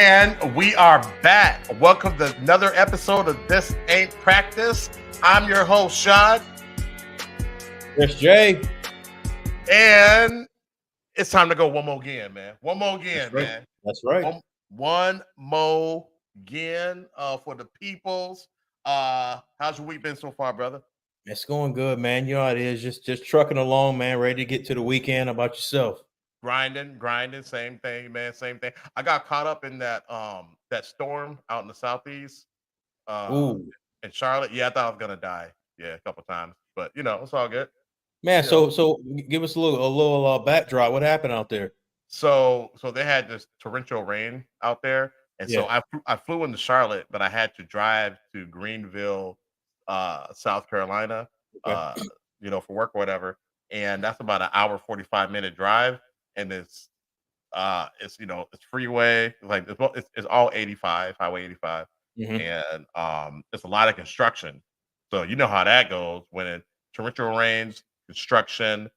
And we are back. Welcome to another episode of This Ain't Practice. I'm your host, Sean. Chris J. And it's time to go one more again, man. One more again, That's right. man. That's right. One more again for the peoples. How's your week been so far, brother? It's going good, man. You know how it is. Just trucking along, man. Ready to get to the weekend. How about yourself? Grinding, same thing, man. Same thing. I got caught up in that storm out in the southeast. Ooh, In Charlotte. Yeah, I thought I was gonna die. Yeah, a couple times, but it's all good. man. You know. So give us a little backdrop. What happened out there? So they had this torrential rain out there, and so Yeah. I flew into Charlotte, but I had to drive to Greenville, South Carolina, Okay. for work or whatever, and that's about an hour 45-minute drive, and it's freeway, like it's all 85, Highway 85, Mm-hmm. and it's a lot of construction. So you know how that goes when it torrential rains, construction,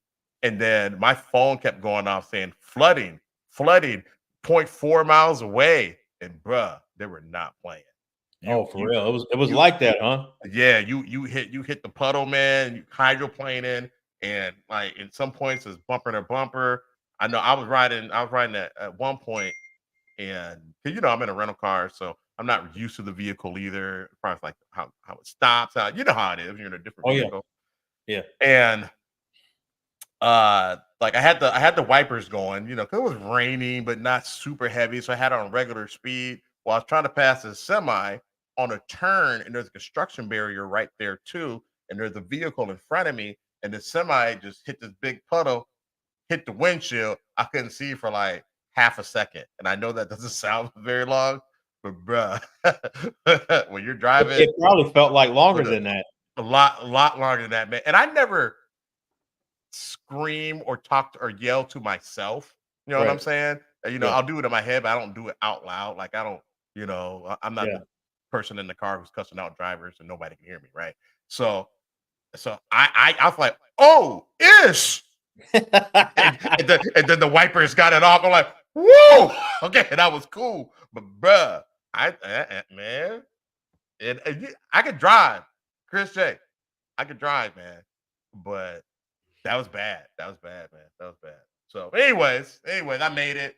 and then my phone kept going off saying flooding, flooding, point 0.4 miles away, and bruh, they were not playing. Oh, for real? It was you like that, huh? yeah, you hit the puddle, man. You hydroplaning, and like in some points it's bumper to bumper. I know I was riding at one point, and 'cause, I'm in a rental car, so I'm not used to the vehicle either. As far as like how it stops, how how it is. You're in a different Oh yeah, vehicle, yeah. and like I had the wipers going, 'cause it was raining but not super heavy, so I had it on regular speed while I was trying to pass a semi on a turn, and there's a construction barrier right there too, and there's a vehicle in front of me, and the semi just hit this big puddle, hit the windshield. I couldn't see for like half a second, and I know that doesn't sound very long, but bruh, when you're driving It probably felt like longer with than that. a lot longer than that, man, and I never scream or talk or yell to myself. You know what I'm Right. saying? Yeah. I'll do it in my head, but I don't do it out loud. Like I don't, I'm not Yeah. the person in the car who's cussing out drivers and nobody can hear me, right? So I was like, oh ish. And then the wipers got it off. I'm like, whoa, okay, that was cool. But bruh, man, I could drive, Chris J. I could drive, man. But that was bad. That was bad, man. That was bad. So, anyways, I made it.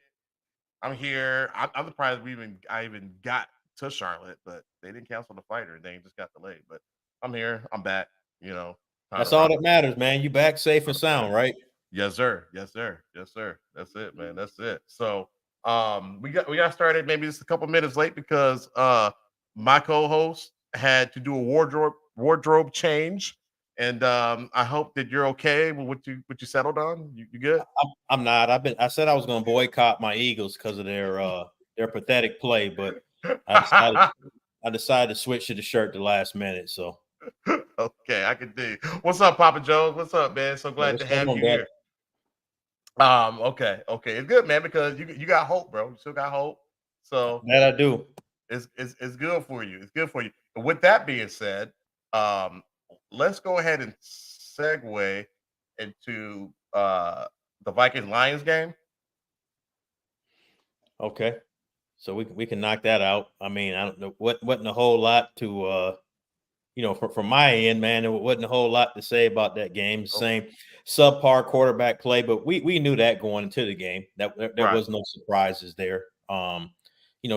I'm here. I'm surprised I even got to Charlotte, but they didn't cancel the flight or anything. Just got delayed. But I'm here. I'm back. Time to That's all rock. that matters, man. You back safe and sound, right? Yes, sir. Yes, sir. Yes, sir. That's it, man. That's it. So, we got started maybe just a couple minutes late because my co-host had to do a wardrobe change, and I hope that you're okay with what you settled on. You good? I'm not. I said I was going to boycott my Eagles because of their pathetic play, but I decided I decided to switch to the shirt the last minute. So Okay, I can do. What's up, Papa Jones? What's up, man? So glad what's to going have on, you Dad? here. Okay, it's good, man, because you got hope, bro. You still got hope. So That I do. it's good for you. It's good for you. And with that being said, um, let's go ahead and segue into the Vikings Lions game. Okay. So we can knock that out. I mean, I don't know wasn't a whole lot to from my end, man. There wasn't a whole lot to say about that game. Okay. Same subpar quarterback play, but we knew that going into the game that there Right. was no surprises there.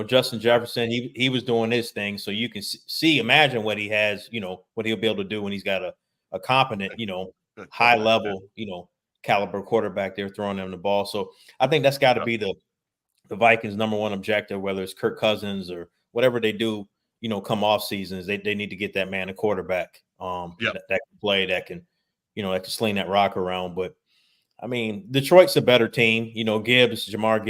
Justin Jefferson, he was doing his thing, so you can imagine what he has, what he'll be able to do when he's got a competent, Good high quarterback. level, caliber quarterback there throwing them the ball. So I think that's got to Yep. be the Vikings' number one objective, whether it's Kirk Cousins or whatever they do, come off seasons, they need to get that man a quarterback Yep. that can play, that can sling that rock around. But I mean, Detroit's a better team. Jahmyr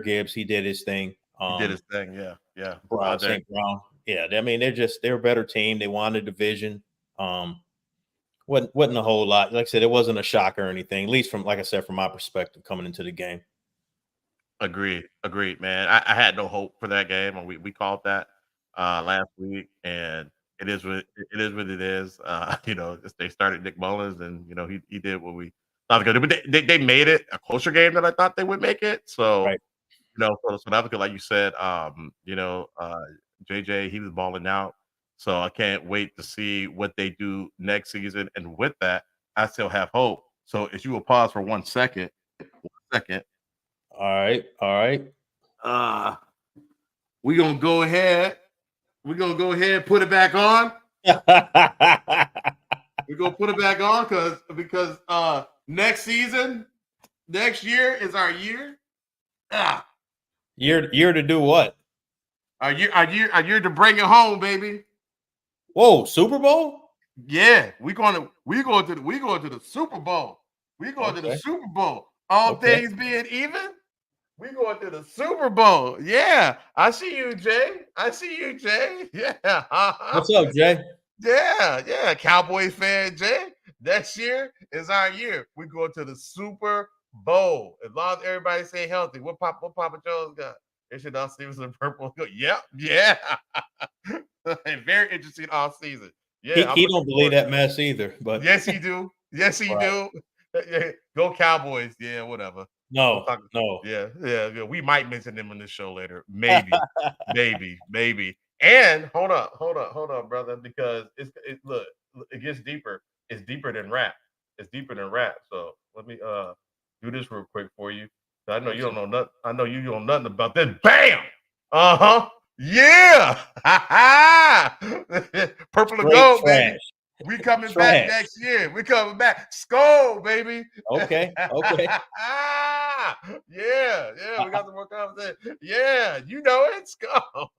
Gibbs, he did his thing. He did his thing. Yeah. St. Brown. Yeah, I mean, they're a better team. They won the division. Wasn't a whole lot. Like I said, it wasn't a shock or anything, at least from, like I said, from my perspective coming into the game. Agreed, man. I had no hope for that game, and we called that last week, and it is. They started Nick Mullins, and he did what we thought he was gonna do, but they made it a closer game than I thought they would make it. So Right. No, so that was good. Like you said, JJ, he was balling out. So I can't wait to see what they do next season. And with that, I still have hope. So if you will pause for 1 second, 1 second. All right, all right. Uh we're gonna go ahead. We're gonna go ahead and put it back on. We're gonna put it back on because next season, next year is our year. Ah, Year to do what? our year to bring it home, baby. Whoa, Super Bowl? Yeah, we going to the Super Bowl. We going to the Okay, Super Bowl. All okay. things being even, we going to the Super Bowl. Yeah, I see you, Jay. I see you, Jay. Yeah, What's up, Jay? yeah. Cowboys fan, Jay. Next year is our year. We go to the Super Bowl as long as everybody stay healthy. What Papa Jones got? They should all Stevenson purple. Yep, yeah. Very interesting off season. Yeah, I'm He looking don't believe forward that to it. mess either. But Yes, he do. Yes, he right. do. Yeah, go Cowboys. Yeah, whatever. We'll No, talk. no. Yeah. We might mention them in the show later. Maybe. And hold up, brother, because look, it gets deeper. It's deeper than rap. It's deeper than rap. So let me do this real quick for you. I know you What's don't up? know nothing. I know you don't know nothing about this. Bam! Uh-huh. Yeah. Purple and Straight gold, baby. trash. We coming back Trash. next year. We coming back. Skull, baby. Okay, okay. Yeah. We got some more conversation. Yeah, you know it. Skull.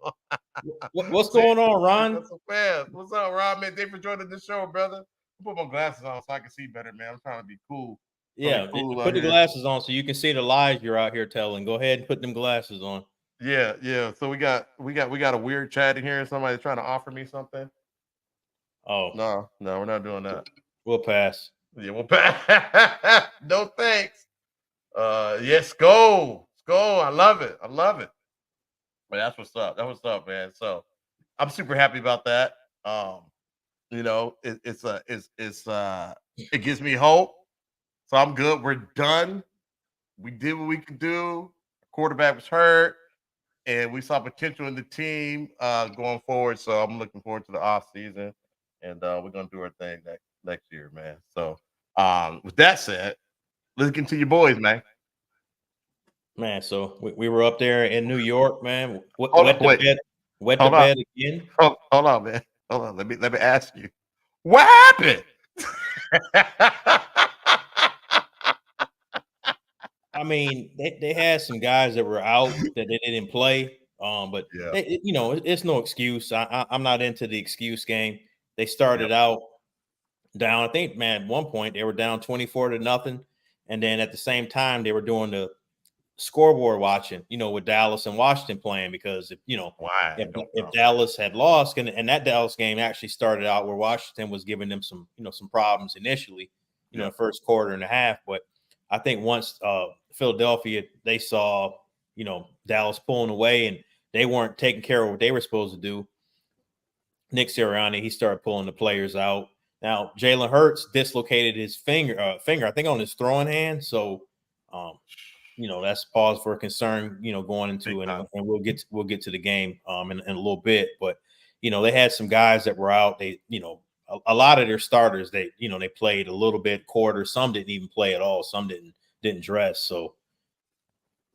What's See, going on, we Ron? got so fast. What's up, Rob? Man, thanks for joining the show, brother. I put my glasses on so I can see better, man. I'm trying to be cool. Trying to be Yeah, cool out put the here. glasses on so you can see the lies you're out here telling. Go ahead and put them glasses on. Yeah. So we got a weird chat in here. Somebody's trying to offer me something. Oh, No, we're not doing that. we'll pass. Yeah, well, no thanks. Yes, go. I love it. But that's what's up. That's what's up, man. So I'm super happy about that. Um, it gives me hope. So I'm good. We're done. We did what we could do. Quarterback was hurt, and we saw potential in the team going forward. So I'm looking forward to the off season, and we're gonna do our thing next year, man. So with that said, let's get to your boys, man. Man, so we were up there in New York, man. Hold on, wait, Wet the hold on, bed again. hold on, man. Hold on. Let me ask you, what happened? I mean, they had some guys that were out that they didn't play. But Yeah, it's no excuse. I'm not into the excuse game. They yeah, started out down. I think, man, at one point they were down 24-0, and then at the same time they were doing the scoreboard watching, with Dallas and Washington playing, because why? if Dallas had lost, and that Dallas game actually started out where Washington was giving them some problems initially, Yeah, the first quarter and a half. But I think once Philadelphia, they saw, Dallas pulling away and they weren't taking care of what they were supposed to do. Nick Sirianni, he started pulling the players out. Now Jalen Hurts dislocated his finger, I think, on his throwing hand. So, that's pause for concern, going big into, and time. we'll get to the game in a little bit. But they had some guys that were out. They, a lot of their starters, they played a little bit quarter. Some didn't even play at all. Some didn't dress. So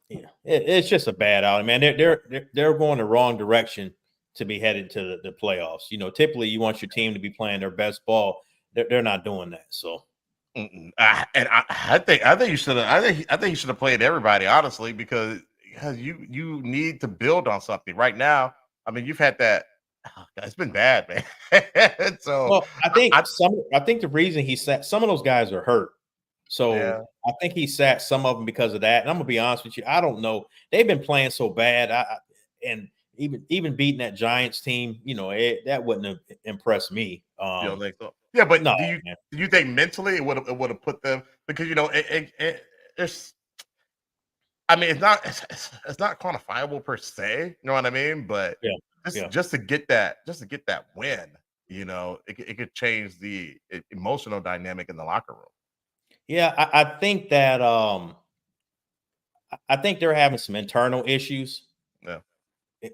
yeah, it's just a bad outing, man. They're going the wrong direction to be headed to the playoffs. Typically you want your team to be playing their best ball. They're not doing that. So I think you should have. I think you should have played everybody, honestly, because you need to build on something right now. I mean, you've had that. Oh, God, it's been bad, man. So well, I think the reason he sat, some of those guys are hurt. So yeah, I think he sat some of them because of that. And I'm gonna be honest with you, I don't know. They've been playing so bad. And even beating that Giants team, that wouldn't have impressed me. you don't think so? Yeah, but No, do you man. do you think mentally it would have put them because it's. I mean, it's not quantifiable per se. You know what I mean? But Yeah, just yeah. just to get that win, it could change the emotional dynamic in the locker room. Yeah, I think that I think they're having some internal issues Yeah.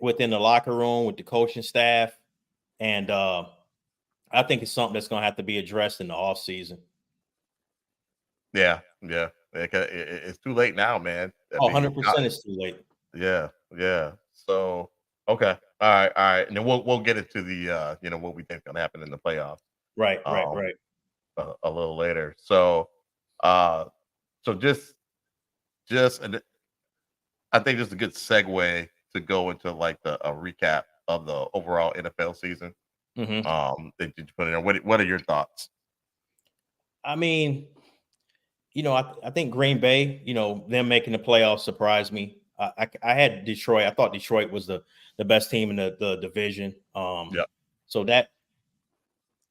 within the locker room with the coaching staff, and I think it's something that's going to have to be addressed in the off season. Yeah. Yeah. It's too late now, man. I Oh, mean, 100% it's too late. yeah. Yeah. So, okay. All right. All right. And then we'll get into the, what we think going to happen in the playoffs Right, right, um, right. a little later. So, uh, so and I think just a good segue to go into like a recap of the overall NFL season. Hmm. That you put in there. What are your thoughts? I mean, I think Green Bay, them making the playoffs surprised me. I had Detroit. I thought Detroit was the best team in the division. Yeah. So that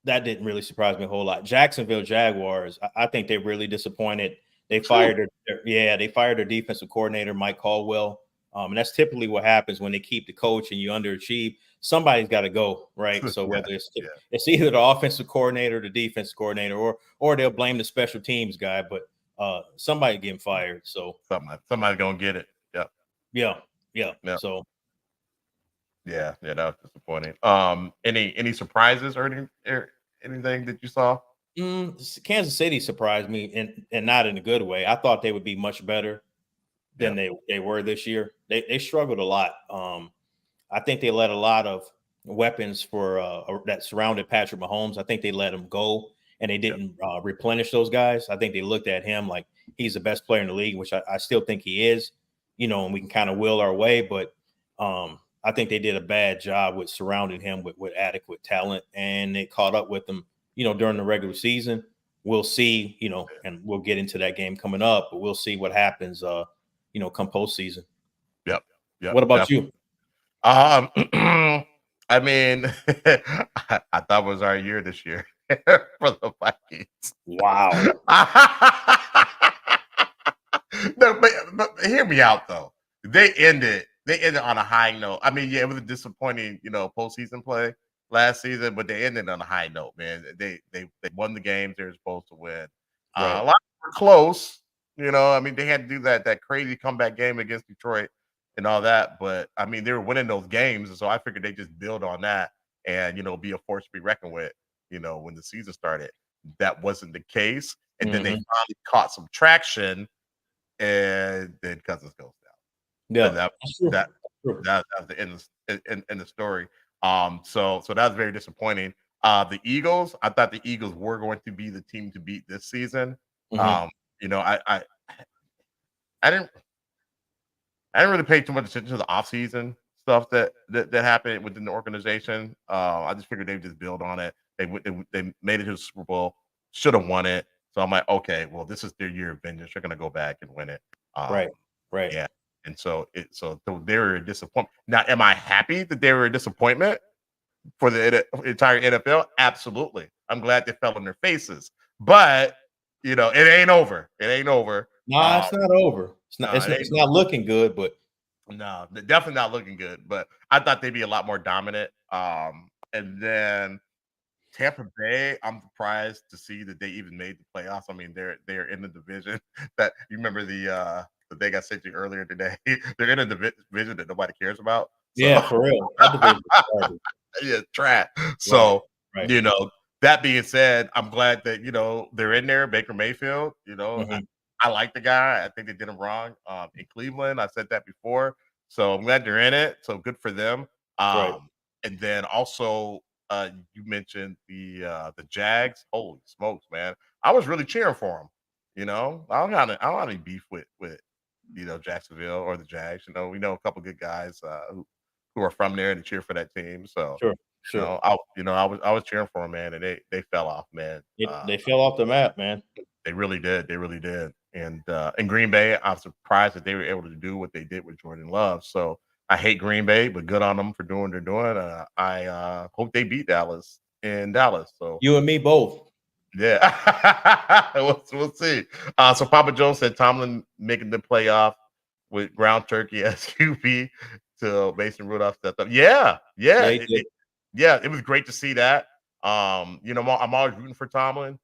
didn't really surprise me a whole lot. Jacksonville Jaguars, I think they really disappointed. They fired they fired their defensive coordinator, Mike Caldwell. And that's typically what happens when they keep the coach and you underachieve. Somebody's got to go, right? So Yeah. whether Yeah. it's either the offensive coordinator, the defensive coordinator, or they'll blame the special teams guy, but somebody getting fired. So Somebody's gonna get it. Yeah. yeah. Yeah. So Yeah. Yeah. That was disappointing. Any surprises or anything that you saw? Kansas City surprised me, and not in a good way. I thought they would be much better Yeah. than they were this year. They struggled a lot. I think they let a lot of weapons that surrounded Patrick Mahomes. I think they let him go, and they didn't replenish those guys. I think they looked at him like he's the best player in the league, which I still think he is. And we can kind of will our way, but I think they did a bad job with surrounding him with adequate talent, and they caught up with him. During the regular season, we'll see. And we'll get into that game coming up, but we'll see what happens. Come postseason. Yep. Yep. What about you? I mean, I thought it was our year this year for the Vikings. Wow. No, but hear me out though. They ended on a high note. I mean, yeah, it was a disappointing, postseason play last season, but they ended on a high note, man. They won the games they were supposed to win. Right. A lot were close, I mean, they had to do that crazy comeback game against Detroit and all that, but I mean, they were winning those games, and so I figured they just build on that and be a force to be reckoned with, when the season started. That wasn't the case, and then they finally caught some traction, and then Cousins goes down. Yeah. And that was the end of the story. So that was very disappointing. The Eagles, I thought the Eagles were going to be the team to beat this season. Mhm. I didn't really pay too much attention to the offseason stuff that happened within the organization. I just figured they would just build on it. They made it to the Super Bowl, should have won it. So I'm like, okay, well, this is their year of vengeance. They're gonna go back and win it. Right. Right. Yeah. And so they were a disappointment. Now, am I happy that they were a disappointment for the entire NFL? Absolutely. I'm glad they fell on their faces. But it ain't over. It ain't over. No, it's not over. no, It's not looking good, but No, they're definitely not looking good, but I thought they'd be a lot more dominant. And then Tampa Bay, I'm surprised to see that they even made the playoffs. I mean, they're in the division that you remember the thing I sent you earlier today. They're in a division that nobody cares about. So yeah, for real. That division is garbage. yeah, trash. So Right. that being said, I'm glad that they're in there. Baker Mayfield, Mhm. I like the guy. I think they did him wrong in Cleveland. I said that before, so I'm glad they're in it. So good for them. Right. And then also, you mentioned the Jags. Holy smokes, man! I was really cheering for them. I don't have any beef with Jacksonville or the Jags. We know a couple good guys who are from there and cheer for that team. So Sure. I was cheering for them, man, and they fell off, man. They fell off the map, man. They really did. They really did. And in Green Bay, I'm surprised that they were able to do what they did with Jordan Love. So I hate Green Bay, but good on them for doing what they're doing. I hope they beat Dallas in Dallas. So You and me both. yeah, we'll see. So Papa Joe said Tomlin making the playoff with ground turkey as QB till Mason Rudolph stepped up. Yeah, Yeah, he did. it was great to see that. I'm always rooting for Tomlin.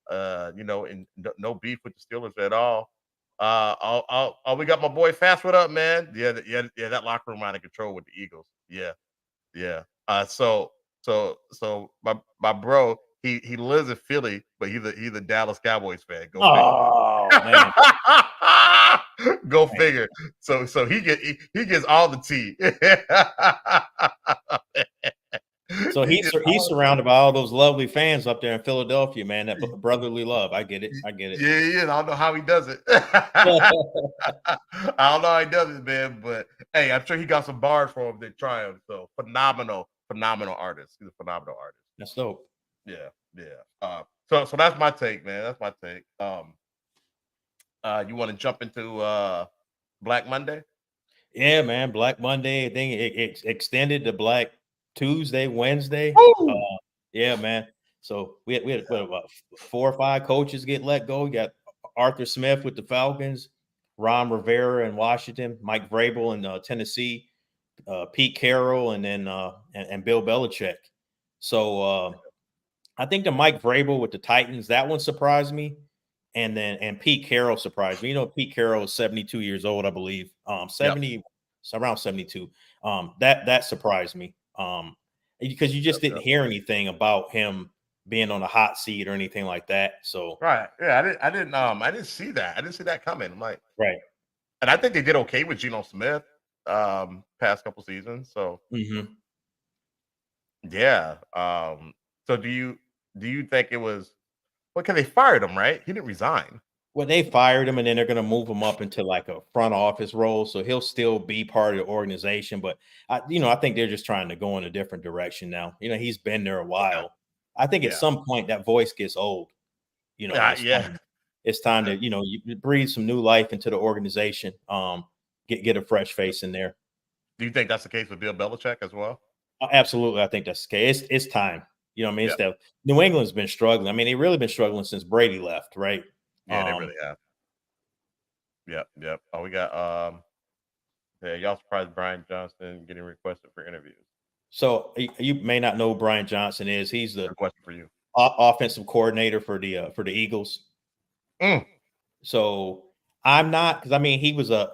And no beef with the Steelers at all. We got my boy Fast. What up, man? Yeah. That locker room out of control with the Eagles. Yeah, yeah. So my bro, he lives in Philly, but he's a Dallas Cowboys fan. Go figure. Oh man, Go man. figure. So he gets all the tea. So He he's gets he's all surrounded by all those lovely fans up there in Philadelphia, man. That brotherly love. I get it. I get it. yeah, he is. I don't know how he does it. I don't know how he does it, man. But hey, I'm sure he got some bars for him that triumph. So phenomenal artist. He's a phenomenal artist. That's dope. Yeah, yeah. So that's my take, man. That's my take. You want to jump into Black Monday? Yeah, man. Black Monday. I think it extended to Black Tuesday, Wednesday. Woo! Yeah, man. So we had what, about 4 or 5 coaches get let go. We got Arthur Smith with the Falcons, Ron Rivera in Washington, Mike Vrabel in Tennessee, Pete Carroll, and then and Bill Belichick. So I think the Mike Vrabel with the Titans, that one surprised me. And Pete Carroll surprised me. You know, Pete Carroll is 72 years old, I believe. 70, so around 72. That surprised me. Because you just didn't hear anything about him being on a hot seat or anything like that. So Right. Yeah, I didn't see that. I didn't see that coming. I'm like, right. and I think they did okay with Geno Smith past couple seasons. So Mm-hmm. yeah. So do you think it was because they fired him, right? He didn't resign. Well, they fired him, and then they're going to move him up into like a front office role, so he'll still be part of the organization. But I think they're just trying to go in a different direction now. You know, he's been there a Okay. while. I think at Yeah. some point that voice gets old. You know, and Yeah. it's time to you breathe some new life into the organization. Get a fresh face in there. Do you think that's the case with Bill Belichick as well? Absolutely, I think that's the case. It's time. You know, what I mean, Yeah. it's that New England's been struggling. I mean, they've really been struggling since Brady left, right? Yeah, they really have. Yep. Oh, we got yeah, y'all surprised Brian Johnson getting requested for interviews. So you may not know who Brian Johnson is. He's the Good question for you. offensive coordinator for the Eagles. Mm. So I'm not, because I mean he was a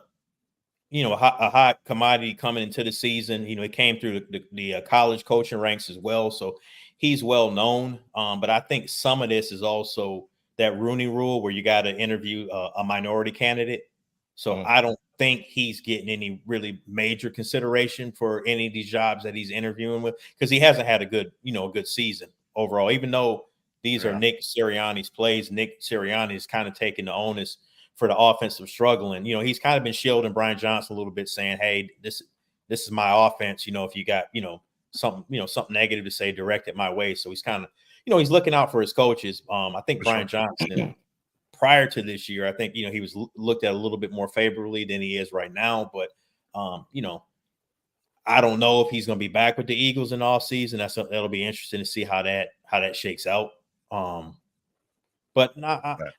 hot commodity coming into the season. You know, he came through the college coaching ranks as well, so he's well known. But I think some of this is also that Rooney Rule where you got to interview a minority candidate. So I don't think he's getting any really major consideration for any of these jobs that he's interviewing with, because he hasn't had a good season overall. Even though these are Nick Sirianni's plays, Nick Sirianni is kind of taking the onus for the offensive struggling. You know, he's kind of been shielding Brian Johnson a little bit, saying, "Hey, this is my offense. You know, if you got something negative to say, direct it my way." So he's kind of he's looking out for his coaches. I think Brian Johnson, prior to this year, I think he was looked at a little bit more favorably than he is right now. But I don't know if he's going to be back with the Eagles in all season. That'll be interesting to see how that shakes out. But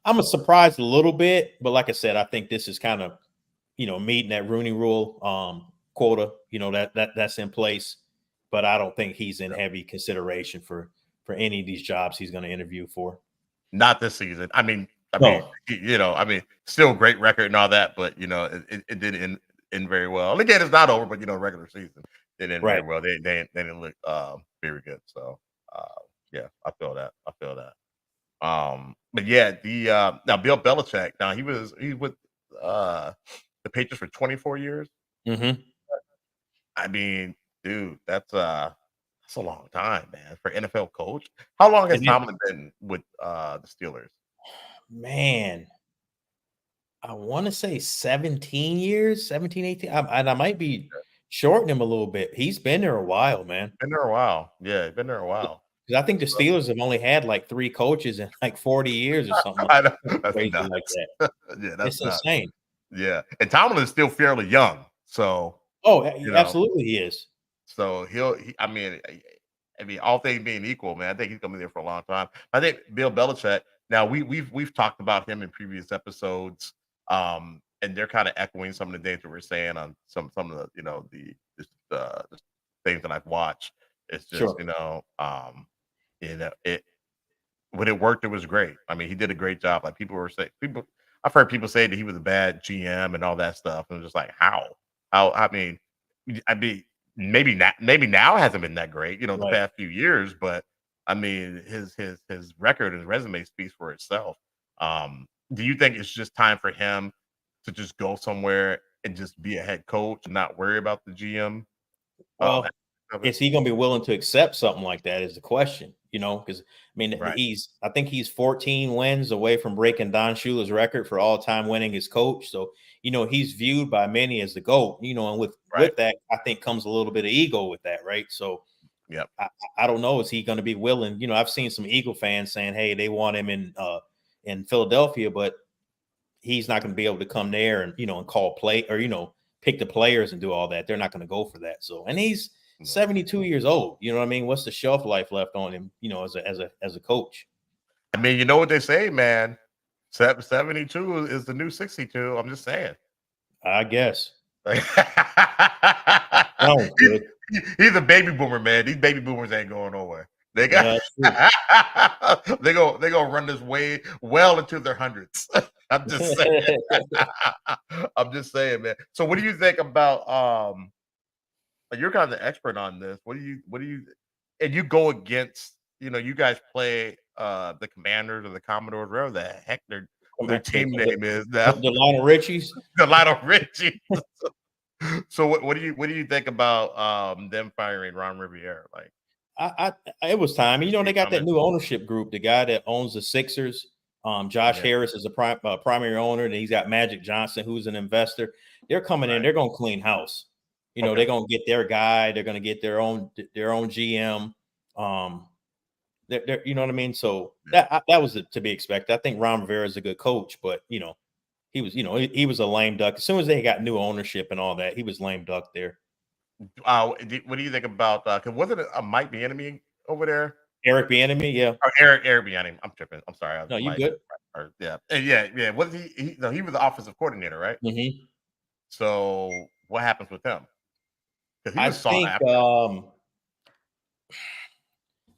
I'm surprised a little bit. But like I said, I think this is kind of, meeting that Rooney Rule quota, that's in place. But I don't think he's in heavy consideration for any of these jobs he's going to interview for. Not this season. I mean, still great record and all that, but it didn't end very well. And again, it's not over, but regular season it didn't very well. They didn't look very good. So yeah, I feel that. But yeah, the now Bill Belichick. Now he's with the Patriots for 24 years. Mm-hmm. I mean, dude, that's a long time, man, for NFL coach. How long has Tomlin been with the Steelers? Man, I want to say 17 years, 17, 18. And I might be shorting him a little bit. He's been there a while, man. Been there a while. Yeah, been there a while. Because I think the Steelers have only had like 3 coaches in like 40 years or something. I know. That's crazy nuts. like that. Yeah, that's insane. Yeah, and Tomlin is still fairly young, so absolutely he is. So I mean, all things being equal, man, I think he's gonna be there for a long time. I think Bill Belichick. Now we've talked about him in previous episodes, and they're kind of echoing some of the things that we're saying on some of the the things that I've watched. It's just it when it worked, it was great. I mean, he did a great job. Like people were saying, I've heard people say that he was a bad GM and all that stuff, and I'm just like, how? How? I mean, maybe now hasn't been that great, the Right. past few years, but I mean, his record and resume speaks for itself. Do you think it's just time for him to just go somewhere and just be a head coach and not worry about the GM? Well, Of it? is he going to be willing to accept something like that? Is the question, because I mean, Right. I think he's 14 wins away from breaking Don Shula's record for all time winning as coach. So, he's viewed by many as the GOAT, and with Right. that, I think comes a little bit of ego with that, right? So, Yep. I don't know. Is he going to be willing? I've seen some Eagle fans saying, hey, they want him in Philadelphia, but he's not going to be able to come there and call play or pick the players and do all that. They're not going to go for that. So, and he's No. 72 years old. You know what I mean? What's the shelf life left on him? As a coach. I mean, you know what they say, man. 72 is the new 62. I'm just saying. I guess. Like, Sounds good. he's a baby boomer, man. These baby boomers ain't going nowhere. They got they gonna run this way well into their hundreds. I'm just saying. I'm just saying, man. So what do you think about you're kind of the expert on this. What do you and you go against, you guys play the Commanders or the Commodores, whatever the heck their team name is now. The Lionel Richies. The Lionel Richie. So what do you think about them firing Ron Rivera? Like, It was time. They got that new ownership group. The guy that owns the Sixers, Josh Harris is a primary owner, and he's got Magic Johnson, who's an investor. They're coming in. They're going to clean house. They're going to get their guy. They're going to get their own GM. You know what I mean? So that was to be expected. I think Ron Rivera is a good coach, but he was he was a lame duck. As soon as they got new ownership and all that, he was lame duck there. what do you think about? Cause wasn't it a Mike Bieniemy over there? Eric Bieniemy, yeah. Or Eric Bieniemy. I'm tripping. I'm sorry. No, you good? Yeah. Was he was the offensive coordinator, right? Mm-hmm. So what happens with him? Because he was I think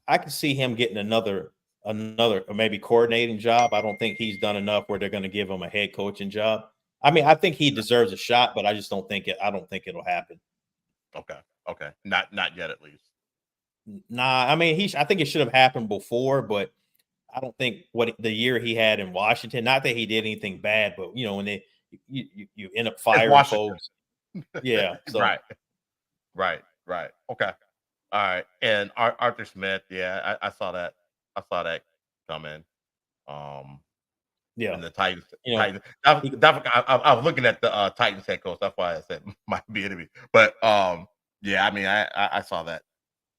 I can see him getting another or maybe coordinating job. I don't think he's done enough where they're going to give him a head coaching job. I mean, I think he deserves a shot, but I just don't think it'll happen. Okay. Not yet, at least. Nah, I mean, I think it should have happened before, but I don't think the year he had in Washington, not that he did anything bad, but when you end up firing folks. Yeah. So. Right. Okay. All right. And Arthur Smith, yeah, I saw that. I saw that come in. Yeah. And the Titans. I was looking at the Titans head coach. That's why I said might be enemy. But yeah, I mean, I saw that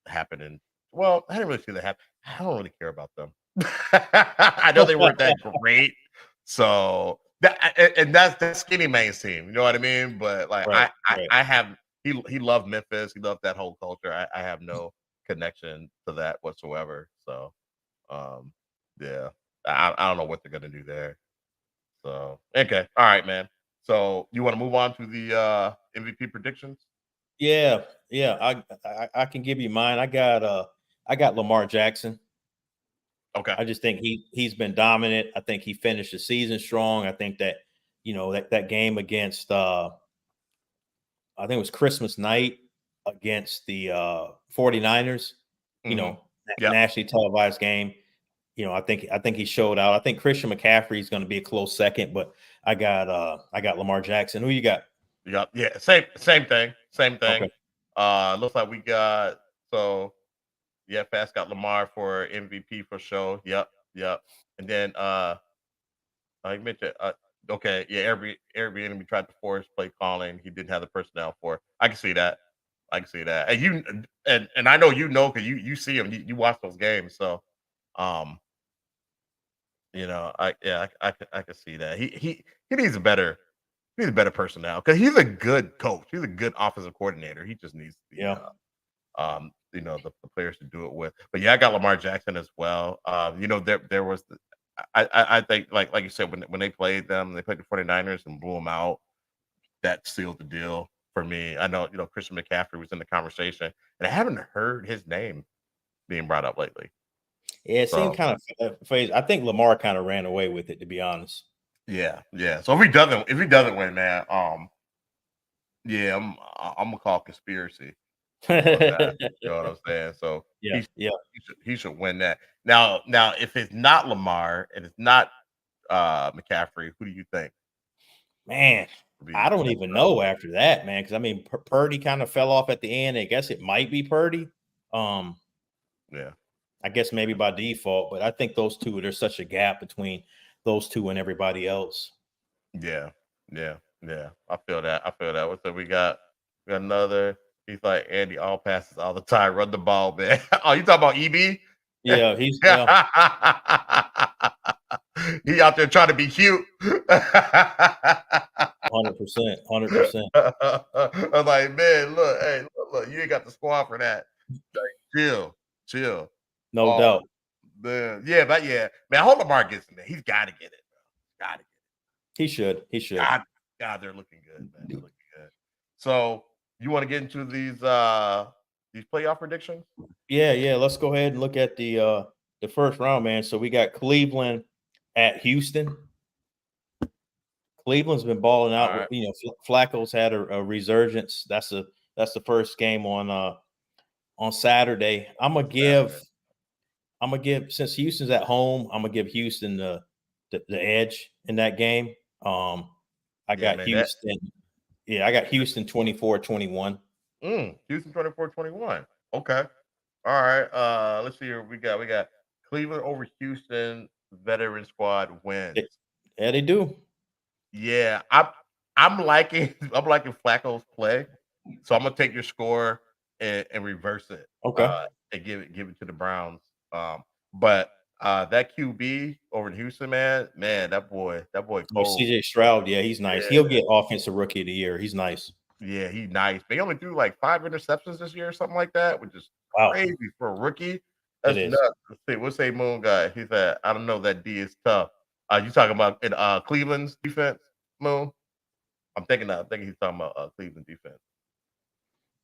happening. Well, I didn't really see that happen. I don't really care about them. I know they weren't that great. So that's the skinny man's team. You know what I mean? But like I have he loved Memphis. He loved that whole culture. I have no connection to that whatsoever. So yeah. I don't know what they're gonna do there. So okay. All right, man. So you want to move on to the MVP predictions? Yeah. I can give you mine. I got Lamar Jackson. Okay. I just think he's been dominant. I think he finished the season strong. I think that that game against I think it was Christmas night against the 49ers, nationally televised game. I think he showed out. I think Christian McCaffrey is going to be a close second, but I got Lamar Jackson. Who you got? Yeah, same thing. Okay. Looks like we got Fast got Lamar for MVP for sure. Yep. And then I mentioned okay, yeah, Airbnb tried to force play calling. He didn't have the personnel for it. I can see that. And I know because you see him, you watch those games. So I can see that. He needs a better personnel because he's a good coach. He's a good offensive coordinator. He just needs the players to do it with. But yeah, I got Lamar Jackson as well. There was I think like you said when they played the 49ers and blew them out, that sealed the deal for me. I know Christian McCaffrey was in the conversation, and I haven't heard his name being brought up lately. Yeah, it seemed kind of phase. I think Lamar kind of ran away with it, to be honest. Yeah, yeah. So if he doesn't win, man, yeah, I'm gonna call conspiracy on that. You know what I'm saying? So Yeah, yeah. he should win that. Now, if it's not Lamar and it's not McCaffrey, who do you think Man, would I be don't next even up? know after that, man. Because I mean, Purdy kind of fell off at the end. I guess it might be Purdy. Um, Yeah, I guess maybe by default, but I think those two, there's such a gap between those two and everybody else. yeah, yeah, yeah. I feel that. I feel that. What's up? We got another. He's like Andy, all passes all the time. Run the ball, man. Oh, you talking about EB? Yeah, yeah, He out there trying to be cute. 100%, 100%. I'm like, man, look, hey, look, you ain't got the squad for that. Like, chill, chill. No Oh doubt. man, yeah, but yeah, man, I hope Lamar gets it, man. He's got to get it, bro. Got to get He should. He it. should. God, they're looking good, man. They're looking good. So, you want to get into these playoff predictions? Yeah, yeah. Let's go ahead and look at the first round, man. So we got Cleveland at Houston. Cleveland's been balling All out. right. You know, Flacco's had a resurgence. That's the first game on Saturday. Saturday. I'm gonna give since Houston's at home. I'm gonna give Houston the edge in that game. I Yeah, got man. Houston. Yeah, I got Houston 24-21. Houston 24-21. Okay. All right. Let's see here. We got Cleveland over Houston. Veteran squad wins. Yeah, they do. Yeah, I'm liking I'm liking Flacco's play. So I'm gonna take your score and reverse it. Okay. And give it to the Browns. But that QB over in Houston, man, that boy Oh, cold. CJ Stroud, yeah, he's nice. He'll Yeah, get offensive rookie of the year. He's nice. yeah, he nice. But he only threw like 5 interceptions this year or something like that, which is Wow, crazy for a rookie. it That's is. nuts. Let's say Moon guy. He said, I don't know, that D is tough. You talking about in Cleveland's defense, Moon? I'm thinking he's talking about Cleveland defense.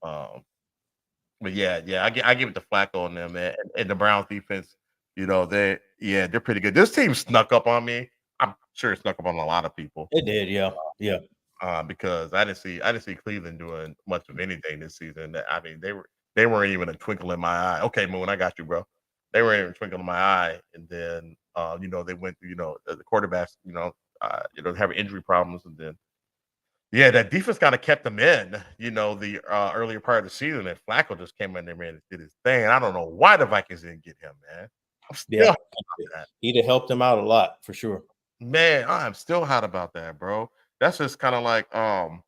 Um, but yeah, I give it to Flacco on them, man. And the Browns defense, they're pretty good. This team snuck up on me. I'm sure it snuck up on a lot of people. It did, yeah, yeah. Because I didn't see Cleveland doing much of anything this season. I mean, they weren't even a twinkle in my eye. Okay, Moon, I got you, bro. They weren't even a twinkle in my eye. And then they went through, the quarterbacks, having injury problems, and then yeah, that defense kind of kept them in, the earlier part of the season. And Flacco just came in there, man, and did his thing. I don't know why the Vikings didn't get him, man. I'm Yeah, still hot about that. he'd have helped him out a lot for sure. Man, I'm still hot about that, bro. That's just kind of like I'm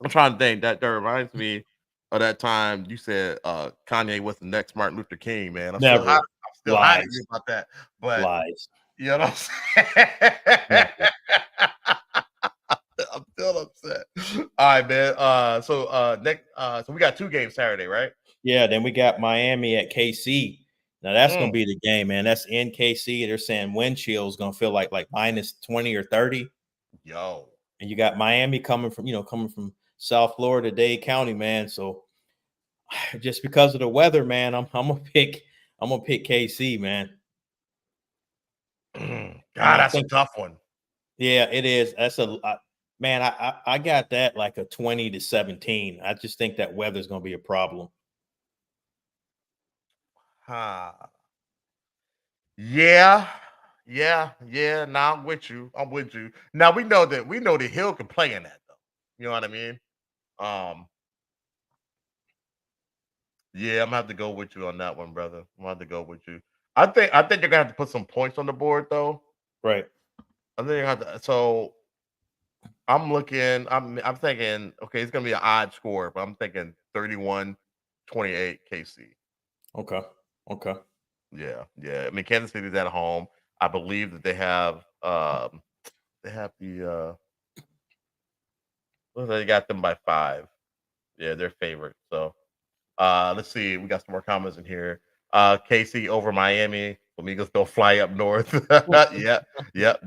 trying to think. That reminds me of that time you said Kanye was the next Martin Luther King, man. Never. I'm still hot at Lies. you about that. But Lies. you know what I'm saying? Never. I'm still upset. All right, man. So we got 2 games Saturday, right? Yeah, then we got Miami at KC. Now that's gonna Mm, be the game, man. That's in KC. They're saying wind chill is gonna feel like minus 20 or 30. yo. And you got Miami coming from South Florida, Dade County, man. So just because of the weather, man, I'm gonna pick KC, man. God, And I that's a think tough one. yeah, it is. Man, I got that like a 20-17. I just think that weather's gonna be a problem. Huh. Yeah. Yeah. Yeah. Now I'm with you. I'm with you. Now we know that Hill can play in that though. You know what I mean? Um, yeah, I'm gonna have to go with you on that one, brother. I'm gonna have to go with you. I think you're gonna have to put some points on the board though. Right. I think you have to, so I'm thinking, okay, it's gonna be an odd score, but I'm thinking 31-28 KC. Okay. Okay. Yeah, yeah. I mean, Kansas City's at home. I believe that they have they got them by 5. Yeah, they're favorite. So let's see. We got some more comments in here. KC over Miami. Flamingos don't fly up north. Yep, yep.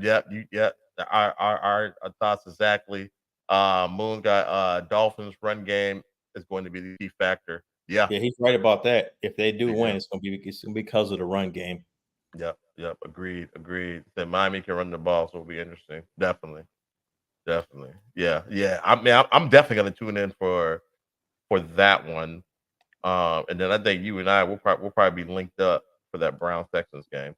Yep. Our thoughts exactly. Moon got Dolphins run game is going to be the key factor. Yeah, Yeah, he's right about that. If they do they win, do. it's gonna be because of the run game. Yep. Agreed. That Miami can run the ball, so it'll be interesting. Definitely. Yeah. I mean, I'm definitely gonna tune in for that one. And then I think you and I will probably be linked up for that Brown Texans game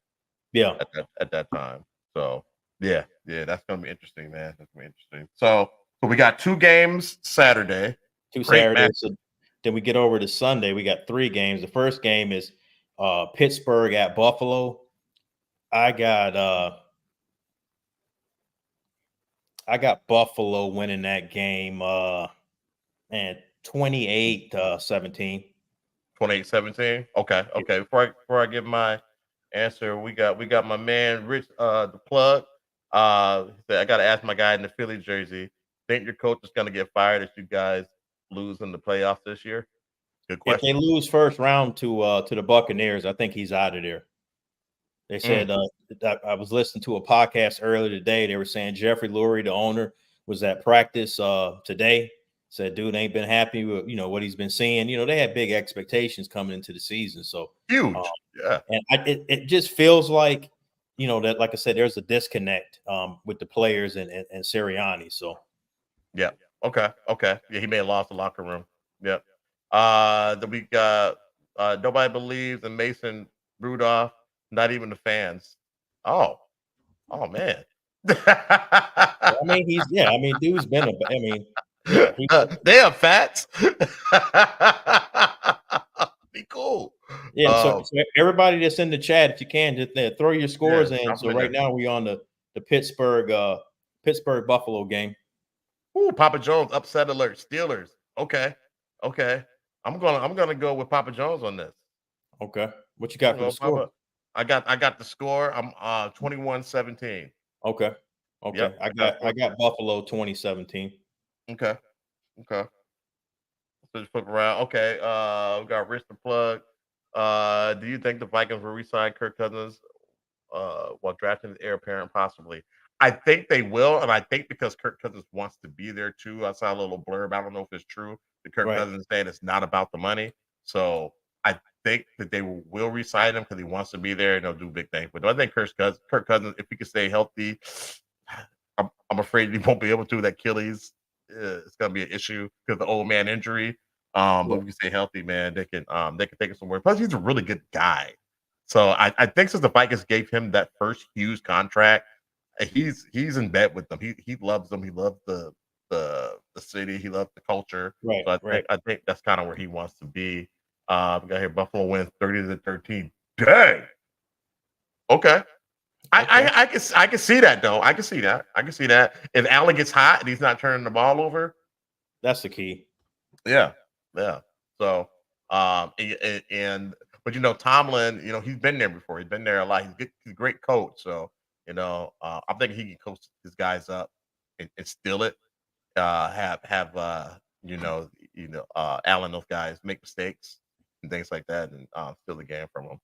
Yeah, at that time. So yeah, that's gonna be interesting, man. That's gonna be interesting. So we got 2 games Saturday. 2 Great match. Saturdays. So then we get over to Sunday. We got 3 games. The first game is Pittsburgh at Buffalo. I got uh I got Buffalo winning that game and 28-17. 28-17. Okay. Before I give my answer, we got my man Rich the plug. He said, I gotta ask my guy in the Philly jersey. Think your coach is gonna get fired if you guys lose in the playoffs this year? Good If they question. lose first round to the Buccaneers, I think he's out of there. They Mm, said I was listening to a podcast earlier today. They were saying Jeffrey Lurie, the owner, was at practice today. Said dude ain't been happy with what he's been seeing. They had big expectations coming into the season. So huge. Yeah. and it just feels like that, like I said, there's a disconnect with the players and Sirianni. So Yeah. Okay. Yeah, he may have lost the locker room. Yep. Then we got nobody believes in Mason Rudolph, not even the fans. Oh, oh man. I mean, dude's been I mean, yeah, They are fats. Be cool. yeah. So everybody that's in the chat, if you can, just throw your Yeah, scores in. drop them So in right there. now we on the Pittsburgh Buffalo game. Ooh, Papa Jones upset alert. Steelers. Okay. I'm gonna go with Papa Jones on this. Okay, what you I'm got gonna for the go score? Papa. I got the score. I'm 21-17. Okay, Yep, okay. I I got got score. I got Buffalo 2017. Okay. Okay. So just flip around. Okay. We got Rich the plug. Do you think the Vikings will resign Kirk Cousins while drafting the heir apparent? Possibly. I think they will, and I think because Kirk Cousins wants to be there too. I saw a little blurb. I don't know if it's true. The Kirk Right. Cousins saying it's not about the money. So I think that they will resign him because he wants to be there and they'll do big things. But do I think Kirk Cousins, if he can stay healthy, I'm afraid he won't be able to. That Achilles, it's gonna be an issue because the old man injury. But Yeah. if you stay healthy, man, they can take it somewhere. Plus, he's a really good guy. So I think since the Vikings gave him that first huge contract, he's in bed with them. He loves them. He loves the city. He loves the culture. Right. So I Right. think I think that's kind of where he wants to be. We got here Buffalo wins 30-13. Dang. Okay. Okay. I can see that though. I can see that. If Allen gets hot and he's not turning the ball over, That's the key. yeah, yeah. So, and but Tomlin, he's been there before. He's been there a lot. He's a great coach. So, I'm thinking he can coach his guys up and steal it. Have Allen, those guys make mistakes and things like that, and steal the game from them.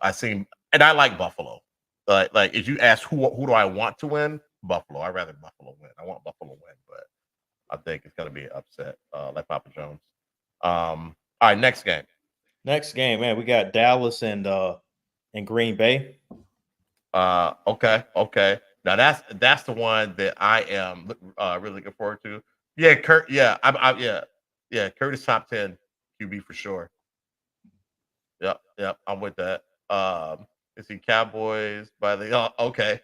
I seen, and I like Buffalo. Like if you ask who do I want to win, Buffalo. I'd rather Buffalo win. I want Buffalo win, but I think it's gonna be an upset, like Papa Jones. All right, next game. Next game, man, we got Dallas and Green Bay. Okay. Now that's the one that I am really looking forward to. Yeah, Kurt. Yeah, yeah. Curtis top 10 QB for sure. Yep. I'm with that. Let's see, Cowboys by the. Oh, okay.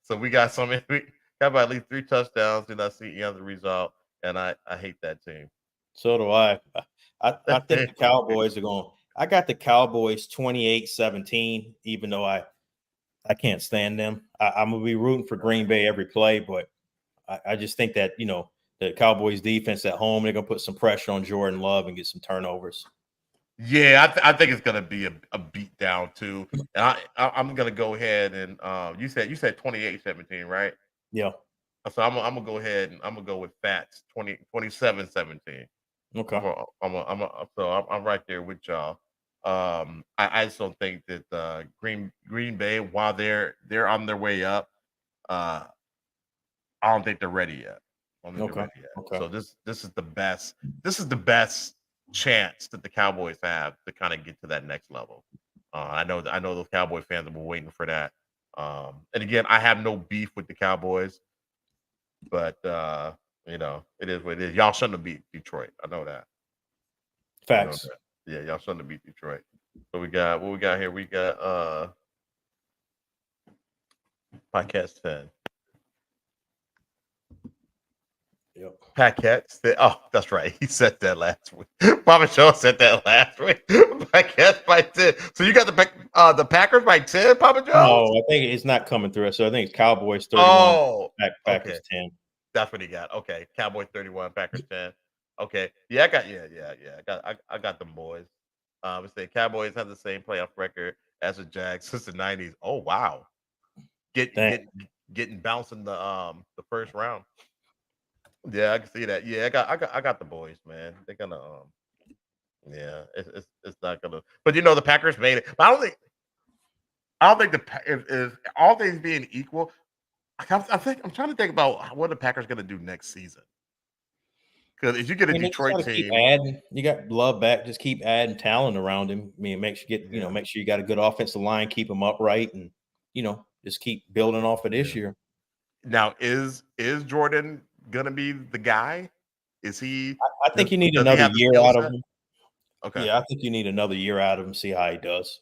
So we got we got by at least 3 touchdowns. Did not see any other result, and I hate that team. So do I. I think the Cowboys are going. I got the Cowboys 28-17, even though I can't stand them. I'm gonna be rooting for Green Bay every play, but I just think that the Cowboys defense at home, they're gonna put some pressure on Jordan Love and get some turnovers. Yeah, I think it's gonna be a beat down too. And I'm gonna go ahead and you said 28-17, right? Yeah. So I'm gonna go ahead and I'm gonna go with Fats 27-17. Okay. I'm right there with y'all. I just don't think that Green Bay, while they're on their way up, uh, I don't think they're ready yet. I don't think they're Okay. ready yet. Okay. So this is the best chance that the Cowboys have to kind of get to that next level. I know those Cowboy fans have been waiting for that. And again, I have no beef with the Cowboys, but it is what it is. Y'all shouldn't have beat Detroit. I know that. I know Facts. that. Yeah, y'all shouldn't have beat Detroit. So we got what we got here. We got podcast 10. Yep. Paquette. Oh, that's right. He said that last week. Papa Joe said that last week. Paquette by 10. So you got the Packers by 10, Papa Joe? No, I think it's not coming through. So I think it's Cowboys 31, Oh, Packers okay. 10. That's what he got. Okay, Cowboys 31, Packers 10. Okay, yeah, I got them boys. We say Cowboys have the same playoff record as the Jags since the 90s. Oh wow, Dang. getting bounced in the first round. Yeah, I can see that. Yeah, I got the boys, man. They're gonna yeah, it's not gonna. But the Packers made it. But I don't think if all things being equal, I'm trying to think about what the Packers gonna do next season. Because if you get a They just Detroit gotta keep team, adding. You got Love back. Just keep adding talent around him. I mean, make sure make sure you got a good offensive line, keep them upright, and just keep building off of this year. now is Jordan gonna be the guy? Is he? I think you need Does he another have the year skill out of set? him. Okay. Yeah, I think you need another year out of him. See how he does.